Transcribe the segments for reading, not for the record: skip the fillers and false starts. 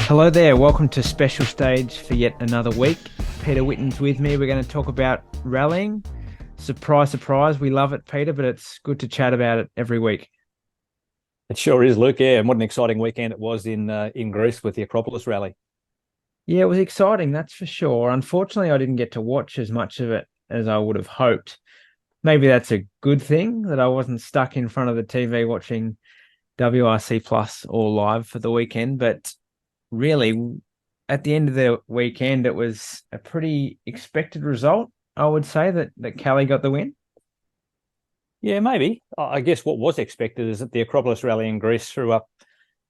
Hello there, welcome to Special Stage for yet another week. Peter Whitten's with me. We're going to talk about rallying. Surprise, surprise, we love it, Peter, but it's good to chat about it every week. It sure is, Luke. Yeah, and what an exciting weekend it was in Greece with the Acropolis Rally. Yeah, it was exciting, that's for sure. Unfortunately, I didn't get to watch as much of it as I would have hoped. Maybe that's a good thing that I wasn't stuck in front of the TV watching WRC Plus all live for the weekend, but really, at the end of the weekend, it was a pretty expected result. I would say that Kelly got the win. Yeah, maybe. I guess what was expected is that the Acropolis Rally in Greece threw up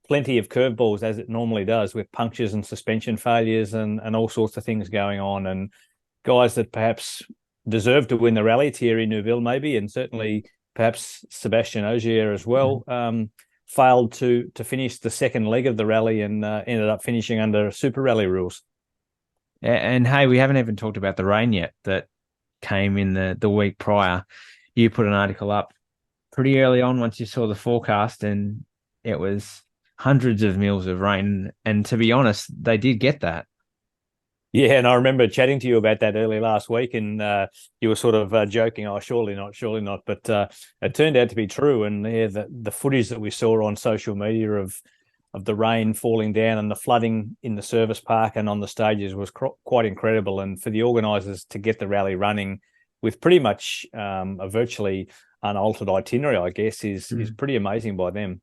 plenty of curveballs as it normally does, with punctures and suspension failures and all sorts of things going on. And guys that perhaps deserved to win the rally, Thierry Neuville maybe, and certainly perhaps Sebastian Ogier as well, failed to finish the second leg of the rally and ended up finishing under Super Rally rules. And hey, we haven't even talked about the rain yet that came in the week prior. You put an article up pretty early on once you saw the forecast, and it was hundreds of mils of rain. And to be honest, they did get that. Yeah, and I remember chatting to you about that early last week, and you were sort of joking, "Oh, surely not, surely not." But it turned out to be true, and yeah, the footage that we saw on social media of the rain falling down and the flooding in the service park and on the stages was quite incredible. And for the organisers to get the rally running with pretty much a virtually unaltered itinerary, I guess, is pretty amazing by them.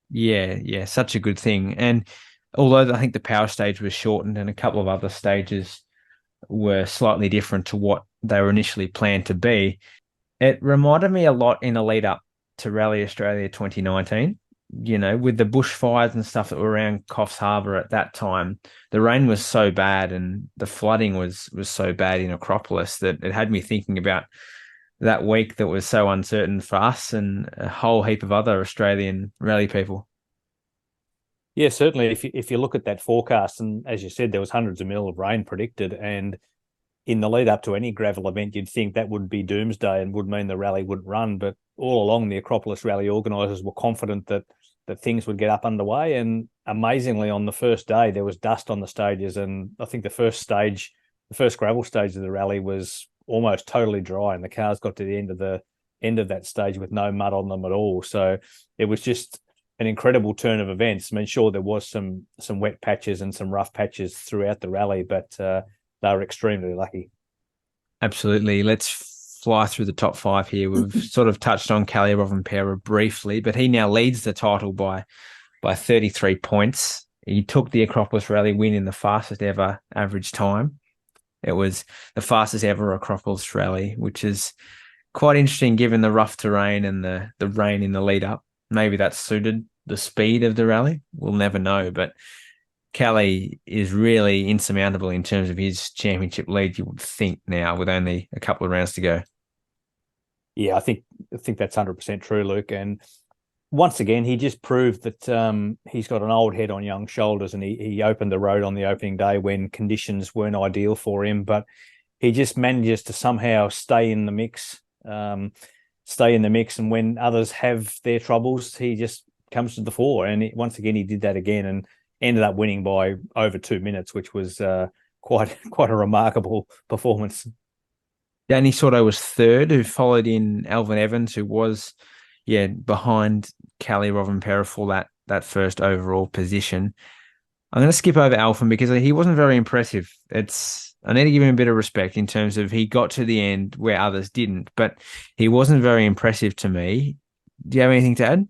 Yeah, such a good thing. And although I think the power stage was shortened and a couple of other stages were slightly different to what they were initially planned to be, it reminded me a lot in the lead up to Rally Australia 2019. You know, with the bushfires and stuff that were around Coffs Harbour at that time, the rain was so bad and the flooding was so bad in Acropolis that it had me thinking about that week that was so uncertain for us and a whole heap of other Australian rally people. Yeah, certainly. If you look at that forecast, and as you said, there was hundreds of mil of rain predicted, and in the lead up to any gravel event, you'd think that would be doomsday and would mean the rally wouldn't run. But all along, the Acropolis Rally organisers were confident that things would get up underway. And amazingly, on the first day, there was dust on the stages, and I think the first gravel stage of the rally was almost totally dry, and the cars got to the end of that stage with no mud on them at all. So it was just an incredible turn of events. I mean, sure, there was some wet patches and some rough patches throughout the rally, but they were extremely lucky. Absolutely. Let's fly through the top five here. We've sort of touched on Kalle Rovanperä briefly, but he now leads the title by 33 points. He took the Acropolis Rally win in the fastest ever average time. It was the fastest ever Acropolis Rally, which is quite interesting given the rough terrain and the rain in the lead up. Maybe that suited the speed of the rally. We'll never know, but Kelly is really insurmountable in terms of his championship lead, you would think now, with only a couple of rounds to go. Yeah, I think that's 100% true, Luke. And once again, he just proved that he's got an old head on young shoulders, and he opened the road on the opening day when conditions weren't ideal for him, but he just manages to somehow stay in the mix. And when others have their troubles, he just comes to the fore. And once again, he did that again and ended up winning by over 2 minutes, which was quite a remarkable performance. Danny Sordo was third, who followed in Alvin Evans, who was, behind Kalle Rovanperä for that first overall position. I'm going to skip over Alvin because he wasn't very impressive. I need to give him a bit of respect in terms of he got to the end where others didn't, but he wasn't very impressive to me. Do you have anything to add?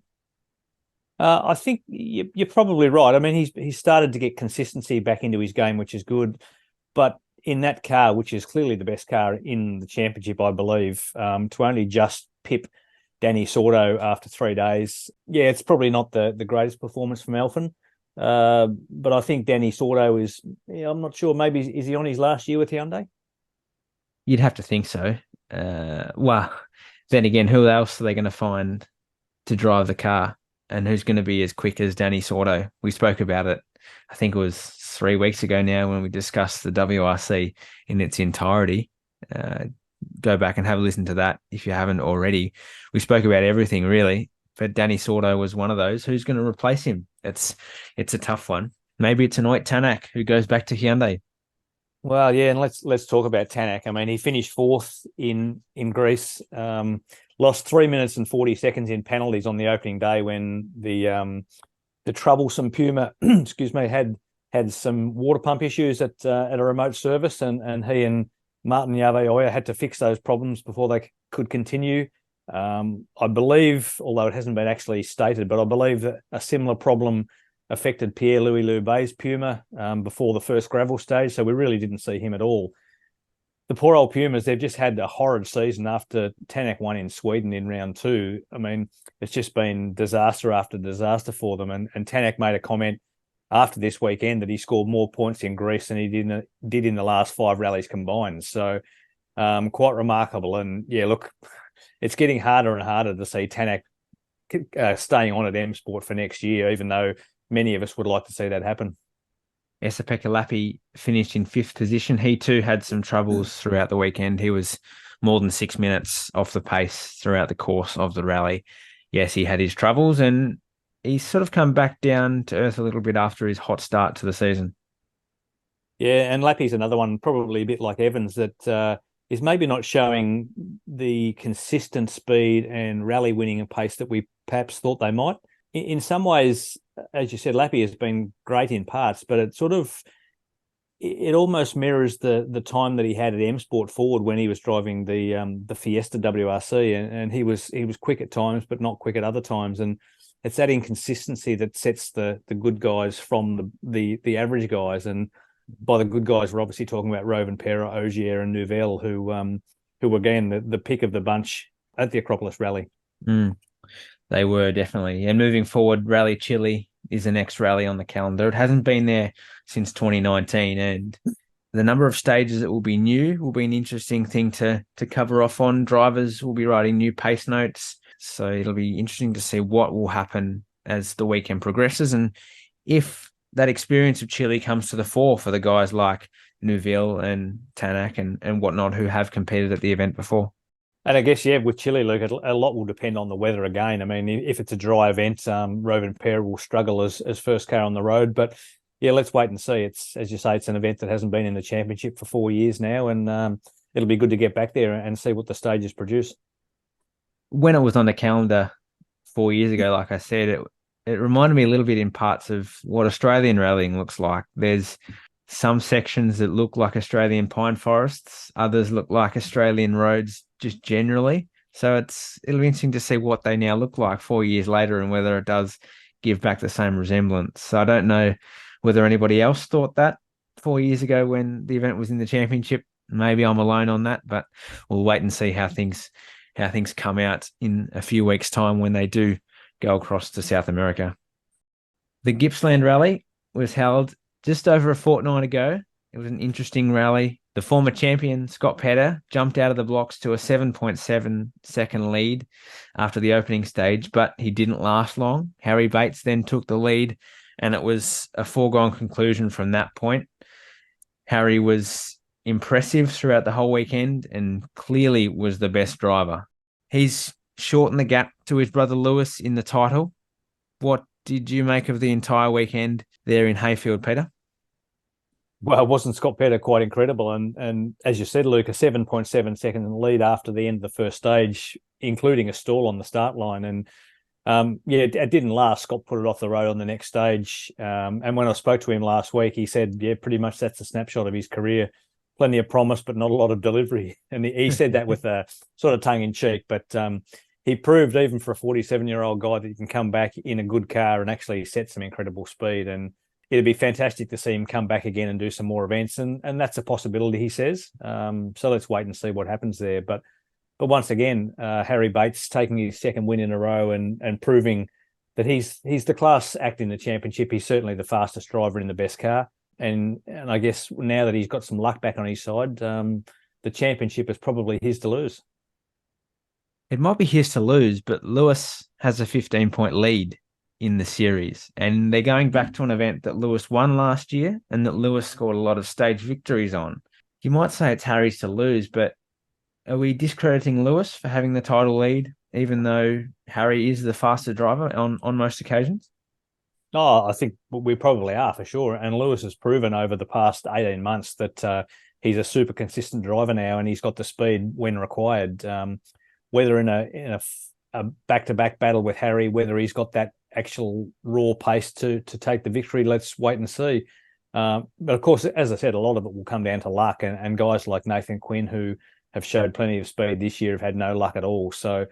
I think you're probably right. I mean, he's started to get consistency back into his game, which is good. But in that car, which is clearly the best car in the championship, I believe, to only just pip Danny Sordo after 3 days, yeah, it's probably not the greatest performance from Alphen. But I think Danny Sordo is, I'm not sure, maybe is he on his last year with Hyundai? You'd have to think so. Well, then again, who else are they going to find to drive the car? And who's going to be as quick as Danny Sordo? We spoke about it, I think it was 3 weeks ago now when we discussed the WRC in its entirety. Go back and have a listen to that if you haven't already. We spoke about everything really, but Danny Sordo was one of those. Who's going to replace him? It's a tough one. Maybe it's Anoit Tanak who goes back to Hyundai. Well, yeah, and let's talk about Tanak. I mean, he finished fourth in Greece. Lost 3 minutes and 40 seconds in penalties on the opening day when the troublesome Puma, excuse me, had some water pump issues at a remote service, and he and Martin Yaveoya had to fix those problems before they could continue. I believe, although it hasn't been actually stated, but I believe that a similar problem affected Pierre-Louis Loubet's Puma before the first gravel stage, so we really didn't see him at all. The poor old Pumas, they've just had a horrid season after Tanak won in Sweden in round two. I mean, it's just been disaster after disaster for them. And Tanak made a comment after this weekend that he scored more points in Greece than he did in the last 5 rallies combined. So quite remarkable. And yeah, look, it's getting harder and harder to see Tanak staying on at M Sport for next year, even though many of us would like to see that happen. Esa Lappi finished in 5th position. He too had some troubles throughout the weekend. He was more than 6 minutes off the pace throughout the course of the rally. Yes, he had his troubles, and he's sort of come back down to earth a little bit after his hot start to the season. Yeah, and Lappy's another one, probably a bit like Evans, that is maybe not showing the consistent speed and rally winning pace that we perhaps thought they might. In some ways, as you said, Lappy has been great in parts, but it almost mirrors the time that he had at M Sport Ford when he was driving the Fiesta WRC, and he was quick at times, but not quick at other times. And it's that inconsistency that sets the good guys from the average guys. And by the good guys, we're obviously talking about Rovanpera, Ogier, and Nouvelle, who again the pick of the bunch at the Acropolis Rally. They were definitely. And moving forward, Rally Chile is the next rally on the calendar. It hasn't been there since 2019, and the number of stages that will be new will be an interesting thing to cover off on. Drivers will be writing new pace notes, so it'll be interesting to see what will happen as the weekend progresses, and if that experience of Chile comes to the fore for the guys like Nouvelle and Tanak and whatnot who have competed at the event before. And I guess, yeah, with Chile, Luke, a lot will depend on the weather again. I mean, if it's a dry event, Rovanpera will struggle as first car on the road. But yeah, let's wait and see. It's, as you say, it's an event that hasn't been in the championship for 4 years now, and it'll be good to get back there and see what the stages produce. When it was on the calendar 4 years ago, like I said, it reminded me a little bit in parts of what Australian rallying looks like. There's some sections that look like Australian pine forests, others look like Australian roads just generally. So it'll be interesting to see what they now look like 4 years later and whether it does give back the same resemblance. So I don't know whether anybody else thought that 4 years ago when the event was in the championship. Maybe I'm alone on that, but we'll wait and see how things come out in a few weeks' time when they do go across to South America. The Gippsland Rally was held just over a fortnight ago. It was an interesting rally. The former champion, Scott Petter, jumped out of the blocks to a 7.7 second lead after the opening stage, but he didn't last long. Harry Bates then took the lead, and it was a foregone conclusion from that point. Harry was impressive throughout the whole weekend and clearly was the best driver. He's shortened the gap to his brother Lewis in the title. What did you make of the entire weekend there in Hayfield, Peter? Well, wasn't Scott Petter quite incredible? And as you said, Luke, a 7.7 second lead after the end of the first stage, including a stall on the start line. And yeah, it didn't last. Scott put it off the road on the next stage. And when I spoke to him last week, he said, yeah, pretty much that's a snapshot of his career. Plenty of promise, but not a lot of delivery. And he said that with a sort of tongue in cheek. But he proved, even for a 47-year-old guy, that he can come back in a good car and actually set some incredible speed. And it'd be fantastic to see him come back again and do some more events. And that's a possibility, he says. So let's wait and see what happens there. But once again, Harry Bates taking his second win in a row and proving that he's the class act in the championship. He's certainly the fastest driver in the best car. And I guess now that he's got some luck back on his side, the championship is probably his to lose. It might be his to lose, but Lewis has a 15-point lead in the series. And they're going back to an event that Lewis won last year and that Lewis scored a lot of stage victories on. You might say it's Harry's to lose, but are we discrediting Lewis for having the title lead, even though Harry is the faster driver on most occasions? Oh, I think we probably are for sure. And Lewis has proven over the past 18 months that he's a super consistent driver now, and he's got the speed when required. Whether in a back-to-back battle with Harry, whether he's got that actual raw pace to take the victory, let's wait and see. But of course, as I said, a lot of it will come down to luck, and guys like Nathan Quinn, who have showed plenty of speed this year, have had no luck at all. So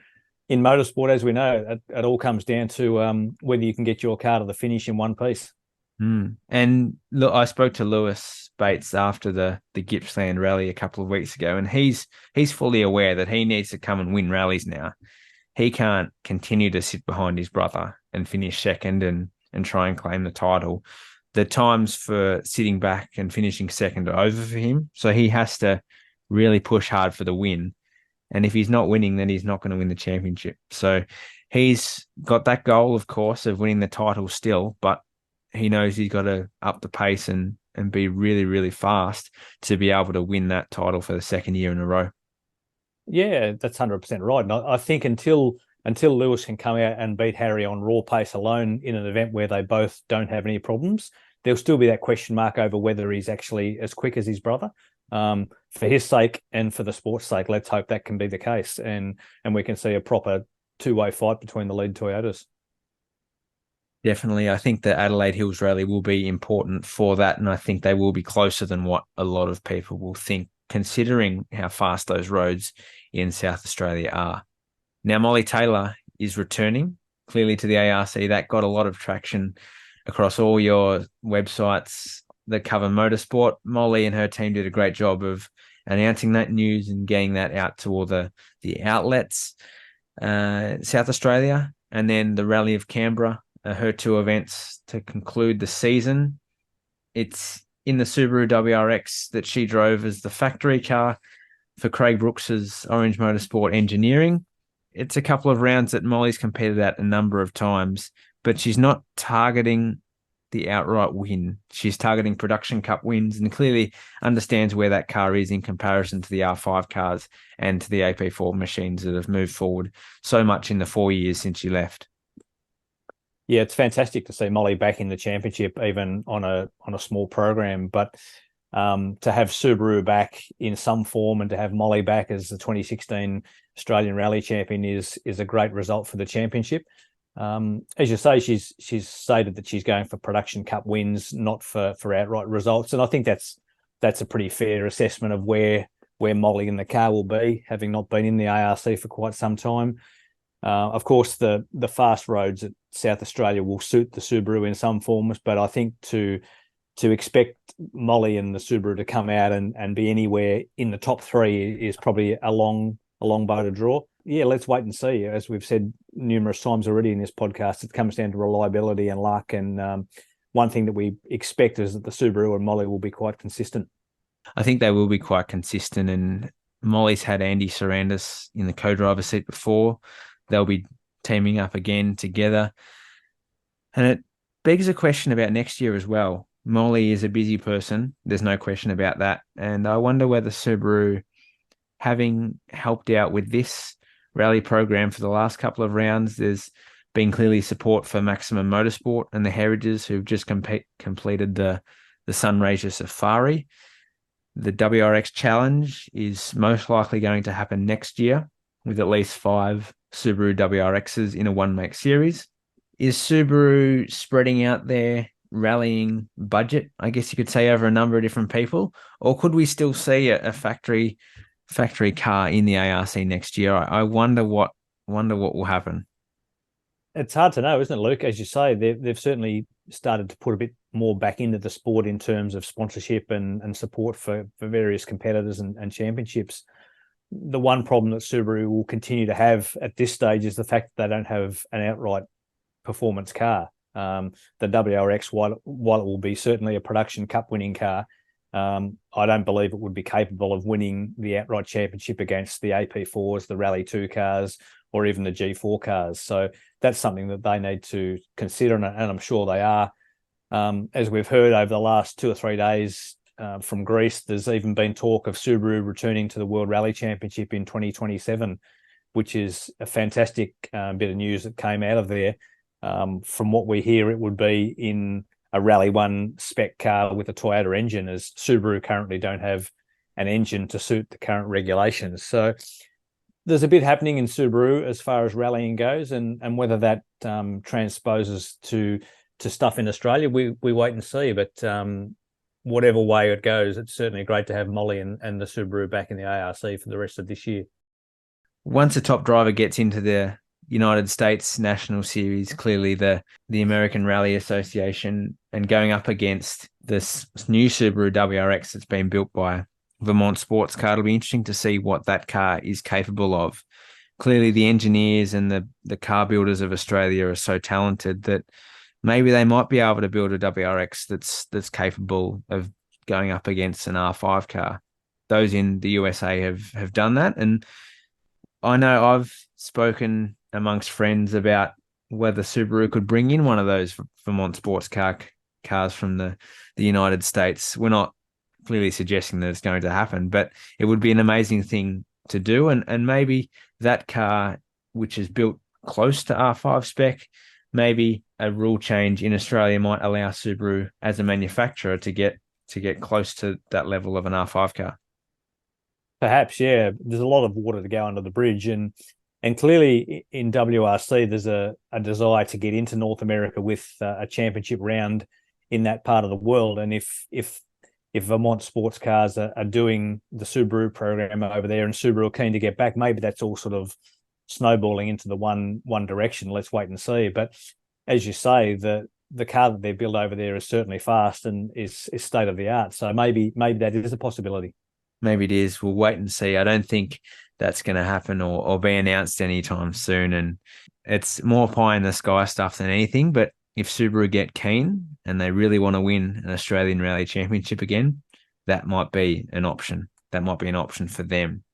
in motorsport, as we know, it all comes down to whether you can get your car to the finish in one piece. And look, I spoke to Lewis Bates after the Gippsland rally a couple of weeks ago, and he's fully aware that he needs to come and win rallies now. He can't continue to sit behind his brother and finish second and try and claim the title. The times for sitting back and finishing second are over for him, so he has to really push hard for the win. And if he's not winning, then he's not going to win the championship. So he's got that goal, of course, of winning the title still, but he knows he's got to up the pace and be really, really fast to be able to win that title for the second year in a row. Yeah, that's 100% right. And I think until Lewis can come out and beat Harry on raw pace alone in an event where they both don't have any problems, there'll still be that question mark over whether he's actually as quick as his brother. For his sake and for the sport's sake, let's hope that can be the case, and we can see a proper two-way fight between the lead Toyotas. Definitely. I think the Adelaide Hills Rally will be important for that, and I think they will be closer than what a lot of people will think, considering how fast those roads in South Australia are. Now, Molly Taylor is returning clearly to the ARC. That got a lot of traction across all your websites that cover motorsport. Molly and her team did a great job of announcing that news and getting that out to all the outlets. South Australia, and then the Rally of Canberra, her two events to conclude the season. It's in the Subaru WRX that she drove as the factory car for Craig Brooks's Orange Motorsport Engineering. It's a couple of rounds that Molly's competed at a number of times, but she's not targeting the outright win. She's targeting production cup wins and clearly understands where that car is in comparison to the R5 cars and to the AP4 machines that have moved forward so much in the 4 years since she left. Yeah, it's fantastic to see Molly back in the championship, even on a small program. But to have Subaru back in some form and to have Molly back as the 2016 Australian Rally Champion is a great result for the championship. As you say, she's stated that she's going for production cup wins, not for outright results, and I think that's a pretty fair assessment of where Molly and the car will be, having not been in the ARC for quite some time. Of course, the fast roads at South Australia will suit the Subaru in some forms, but I think to expect Molly and the Subaru to come out and be anywhere in the top three is probably a long bow to draw. Yeah, let's wait and see. As we've said numerous times already in this podcast, it comes down to reliability and luck. And one thing that we expect is that the Subaru and Molly will be quite consistent. I think they will be quite consistent, and Molly's had Andy Sarandis in the co-driver seat before. They'll be teaming up again together. And it begs a question about next year as well. Molly is a busy person. There's no question about that. And I wonder whether Subaru, having helped out with this rally program for the last couple of rounds, there's been clearly support for Maximum Motorsport and the Heritages, who've just completed the Sunraysia Safari. The WRX Challenge is most likely going to happen next year with at least 5 Subaru WRXs in a one-make series. Is Subaru spreading out their rallying budget, I guess you could say, over a number of different people? Or could we still see a factory car in the ARC next year? I wonder what will happen. It's hard to know, isn't it, Luke? As you say, they've certainly started to put a bit more back into the sport in terms of sponsorship and support for various competitors and championships. The one problem that Subaru will continue to have at this stage is the fact that they don't have an outright performance car. The WRX, while it will be certainly a production cup winning car, I don't believe it would be capable of winning the outright championship against the AP4s, the Rally 2 cars, or even the G4 cars. So that's something that they need to consider, and I'm sure they are. As we've heard over the last 2 or 3 days from Greece, there's even been talk of Subaru returning to the World Rally Championship in 2027, which is a fantastic bit of news that came out of there. From what we hear, it would be in a Rally 1 spec car with a Toyota engine, as Subaru currently don't have an engine to suit the current regulations. So there's a bit happening in Subaru as far as rallying goes, and whether that transposes to stuff in Australia, we wait and see. But whatever way it goes, it's certainly great to have Molly and the Subaru back in the ARC for the rest of this year. Once a top driver gets into the United States National Series, clearly the American Rally Association, and going up against this new Subaru WRX that's been built by Vermont Sports Car, it'll be interesting to see what that car is capable of. Clearly, the engineers and the car builders of Australia are so talented that maybe they might be able to build a WRX that's capable of going up against an R5 car. Those in the USA have done that, and I know I've spoken amongst friends about whether Subaru could bring in one of those Vermont sports cars from the United States. We're not clearly suggesting that it's going to happen, but it would be an amazing thing to do. And maybe that car, which is built close to R5 spec, maybe a rule change in Australia might allow Subaru as a manufacturer to get close to that level of an R5 car. Perhaps, yeah. There's a lot of water to go under the bridge, and clearly in WRC there's a desire to get into North America with a championship round in that part of the world. And if Vermont sports cars are doing the Subaru program over there, and Subaru are keen to get back, maybe that's all sort of snowballing into the one direction. Let's wait and see. But as you say, the car that they build over there is certainly fast and is state of the art. So maybe that is a possibility. Maybe it is. We'll wait and see. I don't think that's going to happen or be announced anytime soon. And it's more pie in the sky stuff than anything. But if Subaru get keen and they really want to win an Australian Rally Championship again, that might be an option. That might be an option for them.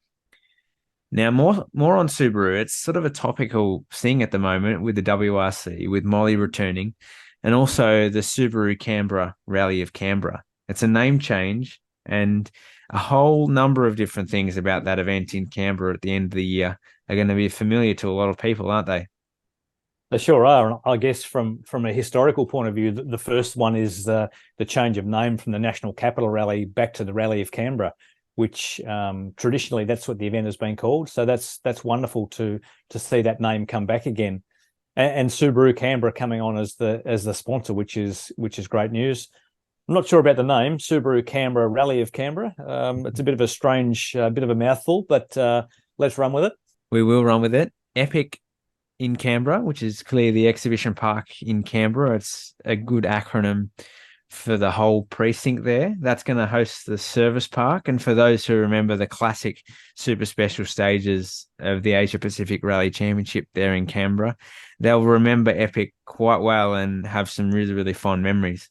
Now, more on Subaru. It's sort of a topical thing at the moment with the WRC, with Molly returning, and also the Subaru Canberra Rally of Canberra. It's a name change and a whole number of different things about that event in Canberra at the end of the year are going to be familiar to a lot of people, aren't they? They sure are. And I guess from a historical point of view, the first one is the change of name from the National Capital Rally back to the Rally of Canberra, which traditionally that's what the event has been called. So that's wonderful to see that name come back again, and Subaru Canberra coming on as the sponsor, which is great news. I'm not sure about the name, Subaru Canberra Rally of Canberra. It's a bit of a strange, bit of a mouthful, but let's run with it. We will run with it. Epic in Canberra, which is clearly the exhibition park in Canberra. It's a good acronym for the whole precinct there. That's going to host the service park. And for those who remember the classic super special stages of the Asia Pacific Rally Championship there in Canberra, they'll remember Epic quite well and have some really, really fond memories.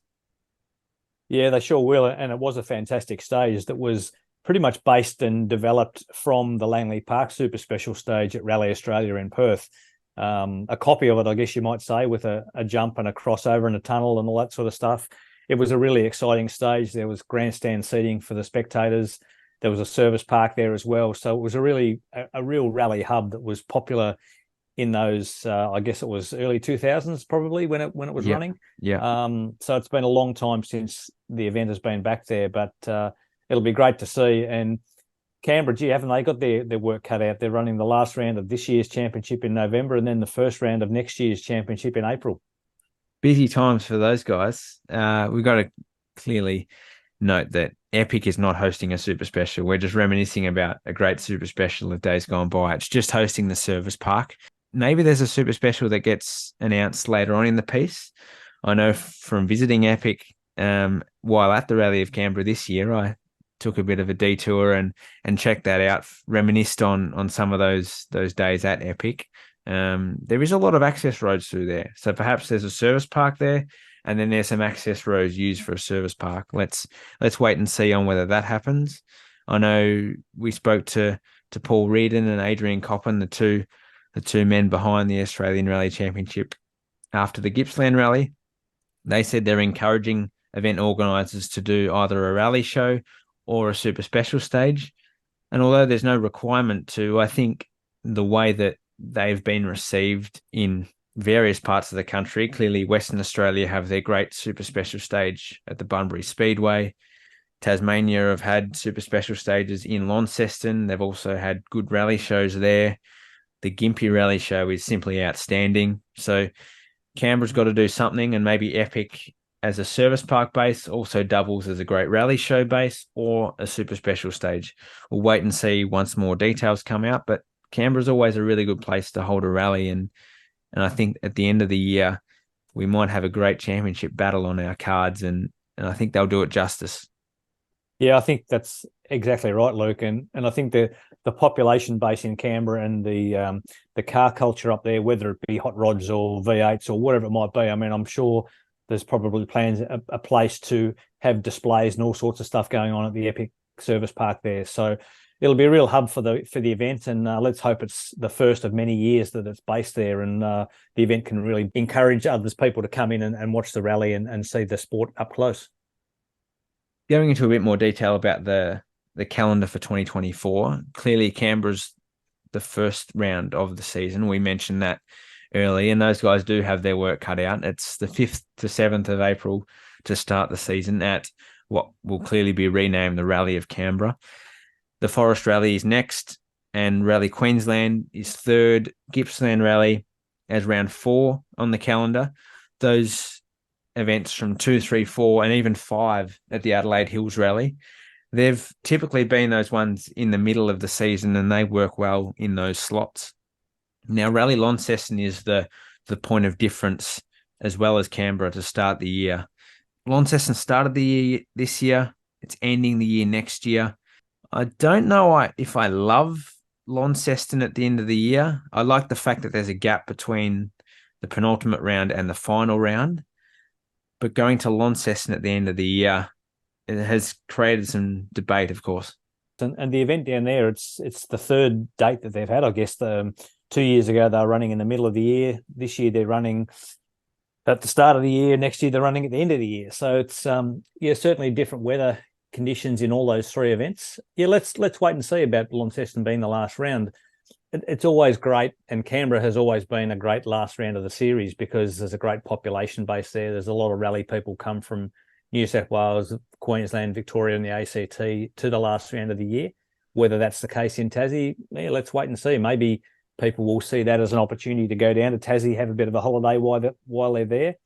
Yeah, they sure will. And it was a fantastic stage that was pretty much based and developed from the Langley Park Super Special stage at Rally Australia in Perth. A copy of it, I guess you might say, with a jump and a crossover and a tunnel and all that sort of stuff. It was a really exciting stage. There was grandstand seating for the spectators. There was a service park there as well. So it was a real rally hub that was popular in those, I guess it was early 2000s probably when it was running. Yeah. So it's been a long time since the event has been back there, but it'll be great to see. And Canberra, gee, haven't they got their work cut out? They're running the last round of this year's championship in November and then the first round of next year's championship in April. Busy times for those guys. We've got to clearly note that Epic is not hosting a super special. We're just reminiscing about a great super special of days gone by. It's just hosting the service park. Maybe there's a super special that gets announced later on in the piece. I know from visiting Epic while at the Rally of Canberra this year, I took a bit of a detour and checked that out, reminisced on some of those days at Epic. There is a lot of access roads through there. So perhaps there's a service park there, and then there's some access roads used for a service park. Let's wait and see on whether that happens. I know we spoke to Paul Reedon and Adrian Coppin, the two men behind the Australian Rally Championship after the Gippsland Rally. They said they're encouraging event organisers to do either a rally show or a super special stage. And although there's no requirement to, I think the way that they've been received in various parts of the country. Clearly, Western Australia have their great super special stage at the Bunbury Speedway. Tasmania have had super special stages in Launceston. They've also had good rally shows there. The Gympie Rally Show is simply outstanding. So Canberra's got to do something, and maybe Epic as a service park base also doubles as a great rally show base or a super special stage. We'll wait and see once more details come out, but Canberra's always a really good place to hold a rally, and I think at the end of the year we might have a great championship battle on our cards, and I think they'll do it justice. Yeah, I think that's exactly right, Luke. And I think the population base in Canberra and the car culture up there, whether it be hot rods or V8s or whatever it might be, I mean, I'm sure there's probably plans a place to have displays and all sorts of stuff going on at the Epic Service Park there. So it'll be a real hub for the event, and let's hope it's the first of many years that it's based there, and the event can really encourage others people to come in and watch the rally and see the sport up close. Going into a bit more detail about the calendar for 2024, clearly Canberra's the first round of the season. We mentioned that early, and those guys do have their work cut out. It's the 5th to 7th of April to start the season at what will clearly be renamed the Rally of Canberra. The Forest Rally is next, and Rally Queensland is third. Gippsland Rally as round 4 on the calendar. Those events from 2, 3, 4, and even 5 at the Adelaide Hills Rally, they've typically been those ones in the middle of the season, and they work well in those slots. Now, Rally Launceston is the point of difference, as well as Canberra, to start the year. Launceston started the year this year. It's ending the year next year. I don't know if I love Launceston at the end of the year. I like the fact that there's a gap between the penultimate round and the final round. But going to Launceston at the end of the year, it has created some debate, of course. And the event down there, it's the third date that they've had. I guess 2 years ago they were running in the middle of the year. This year they're running at the start of the year. Next year they're running at the end of the year. So it's certainly different weather conditions in all those 3 events. Yeah, let's wait and see about Launceston being the last round. It's always great, and Canberra has always been a great last round of the series because there's a great population base there. There's a lot of rally people come from New South Wales, Queensland, Victoria, and the ACT to the last round of the year. Whether that's the case in Tassie, yeah, let's wait and see. Maybe people will see that as an opportunity to go down to Tassie, have a bit of a holiday while they're there,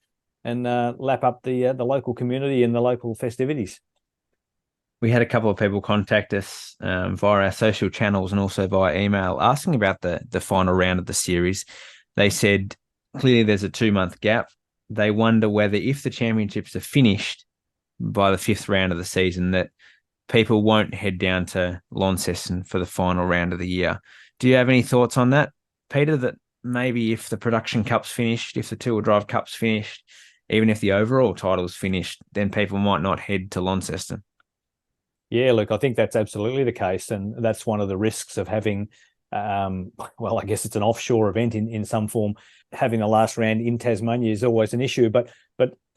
and lap up the local community and the local festivities. We had a couple of people contact us via our social channels and also via email asking about the final round of the series. They said clearly there's a 2-month gap. They wonder whether if the championships are finished by the 5th round of the season, that people won't head down to Launceston for the final round of the year. Do you have any thoughts on that, Peter, that maybe if the Production Cup's finished, if the Two-Wheel Drive Cup's finished, even if the overall title's finished, then people might not head to Launceston? Yeah, look, I think that's absolutely the case, and that's one of the risks of having, well, I guess it's an offshore event in some form. Having the last round in Tasmania is always an issue, but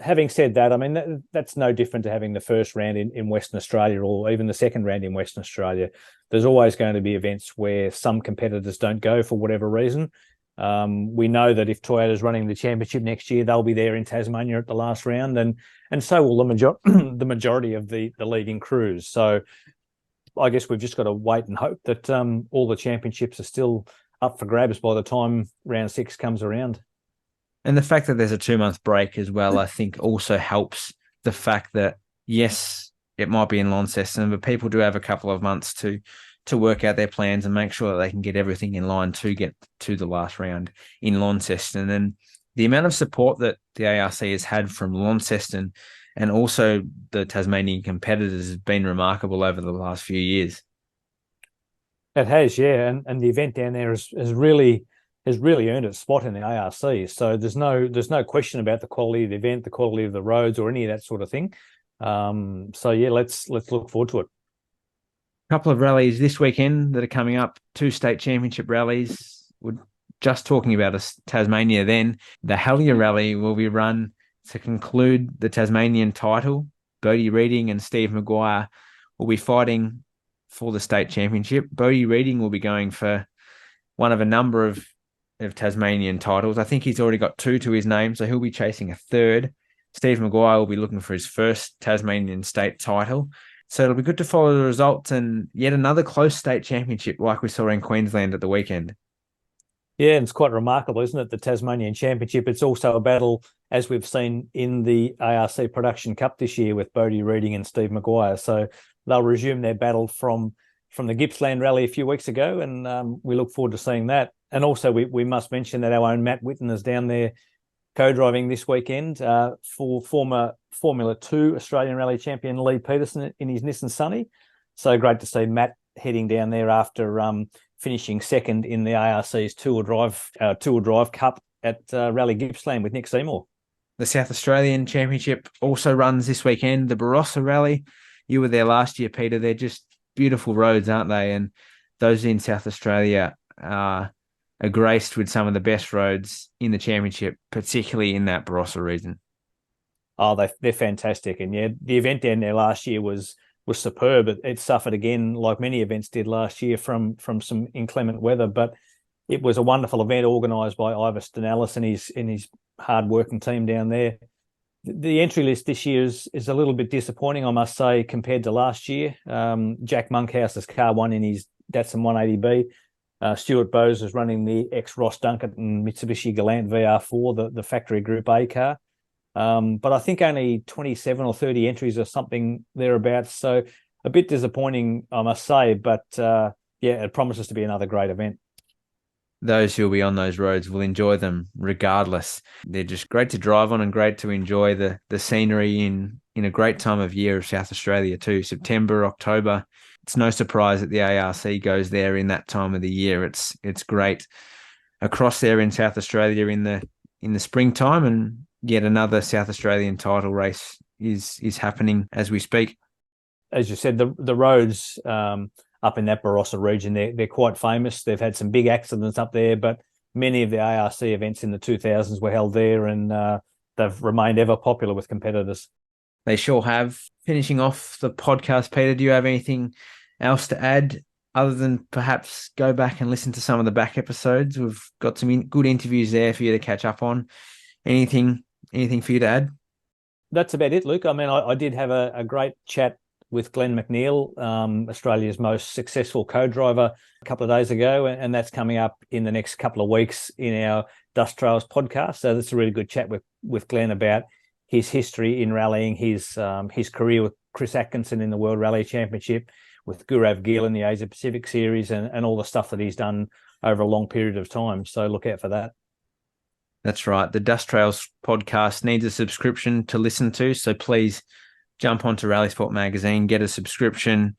having said that, I mean that's no different to having the first round in Western Australia or even the second round in Western Australia. There's always going to be events where some competitors don't go for whatever reason. We know that if Toyota's running the championship next year, they'll be there in Tasmania at the last round, and so will the majority of the leading crews. So I guess we've just got to wait and hope that all the championships are still up for grabs by the time round 6 comes around. And the fact that there's a 2-month break as well, I think also helps the fact that, yes, it might be in Launceston, but people do have a couple of months to work out their plans and make sure that they can get everything in line to get to the last round in Launceston. And the amount of support that the ARC has had from Launceston and also the Tasmanian competitors has been remarkable over the last few years. It has, yeah, and the event down there has really earned its spot in the ARC. So there's no question about the quality of the event, the quality of the roads, or any of that sort of thing. So yeah, let's look forward to it. A couple of rallies this weekend that are coming up, 2 state championship rallies. We're just talking about Tasmania then. The Hellier Rally will be run to conclude the Tasmanian title. Bodie Reading and Steve Maguire will be fighting for the state championship. Bodie Reading will be going for one of a number of of Tasmanian titles. I think he's already got 2 to his name, so he'll be chasing a third. Steve Maguire will be looking for his first Tasmanian state title. So it'll be good to follow the results and yet another close state championship like we saw in Queensland at the weekend. Yeah, and it's quite remarkable, isn't it? The Tasmanian Championship. It's also a battle, as we've seen in the ARC Production Cup this year with Bodie Reading and Steve Maguire. So they'll resume their battle from the Gippsland Rally a few weeks ago, and we look forward to seeing that. And also, we must mention that our own Matt Whitten is down there co-driving this weekend for former Formula 2 Australian Rally champion Lee Peterson in his Nissan Sunny. So great to see Matt heading down there after finishing second in the ARC's Tour Drive Cup at Rally Gippsland with Nick Seymour. The South Australian Championship also runs this weekend, the Barossa Rally. You were there last year, Peter. They're just beautiful roads, aren't they? And those in South Australia are graced with some of the best roads in the championship, particularly in that Barossa region. Oh, they're fantastic. And yeah, the event down there last year was superb. It suffered again, like many events did last year, from some inclement weather. But it was a wonderful event organised by Ivor Stenalis and his hard-working team down there. The entry list this year is a little bit disappointing, I must say, compared to last year. Jack Monkhouse's car won in his Datsun 180B. Stuart Bowes is running the ex-Ross Duncan and Mitsubishi Galant VR4, the factory Group A car. But I think only 27 or 30 entries or something thereabouts. So a bit disappointing, I must say. But yeah, it promises to be another great event. Those who will be on those roads will enjoy them regardless. They're just great to drive on and great to enjoy the scenery in a great time of year of South Australia too. September, October. It's no surprise that the ARC goes there in that time of the year. It's great across there in South Australia in the springtime, and yet another South Australian title race is happening as we speak. As you said, the roads up in that Barossa region, they're quite famous. They've had some big accidents up there, but many of the ARC events in the 2000s were held there, and they've remained ever popular with competitors. They sure have. Finishing off the podcast, Peter, do you have anything else to add other than perhaps go back and listen to some of the back episodes? We've got some good interviews there for you to catch up on. Anything for you to add? That's about it, Luke. I mean, I did have a great chat with Glenn McNeil, Australia's most successful co-driver, a couple of days ago, and that's coming up in the next couple of weeks in our Dust Trails podcast. So that's a really good chat with Glenn about his history in rallying, his career with Chris Atkinson in the World Rally Championship, with Gaurav Gill in the Asia Pacific Series, and all the stuff that he's done over a long period of time. So look out for that. That's right. The Dust Trails podcast needs a subscription to listen to, so please jump onto Rally Sport Magazine, get a subscription.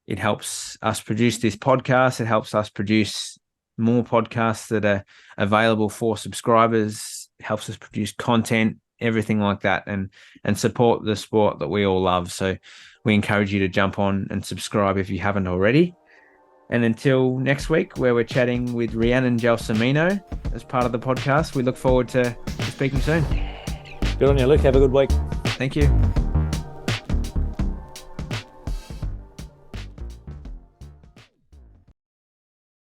It helps us produce this podcast. It helps us produce more podcasts that are available for subscribers. It helps us produce content, everything like that, and support the sport that we all love. So we encourage you to jump on and subscribe if you haven't already. And until next week, where we're chatting with Rhiannon Gelsomino as part of the podcast, we look forward to speaking soon. Good on you, Luke. Have a good week. Thank you.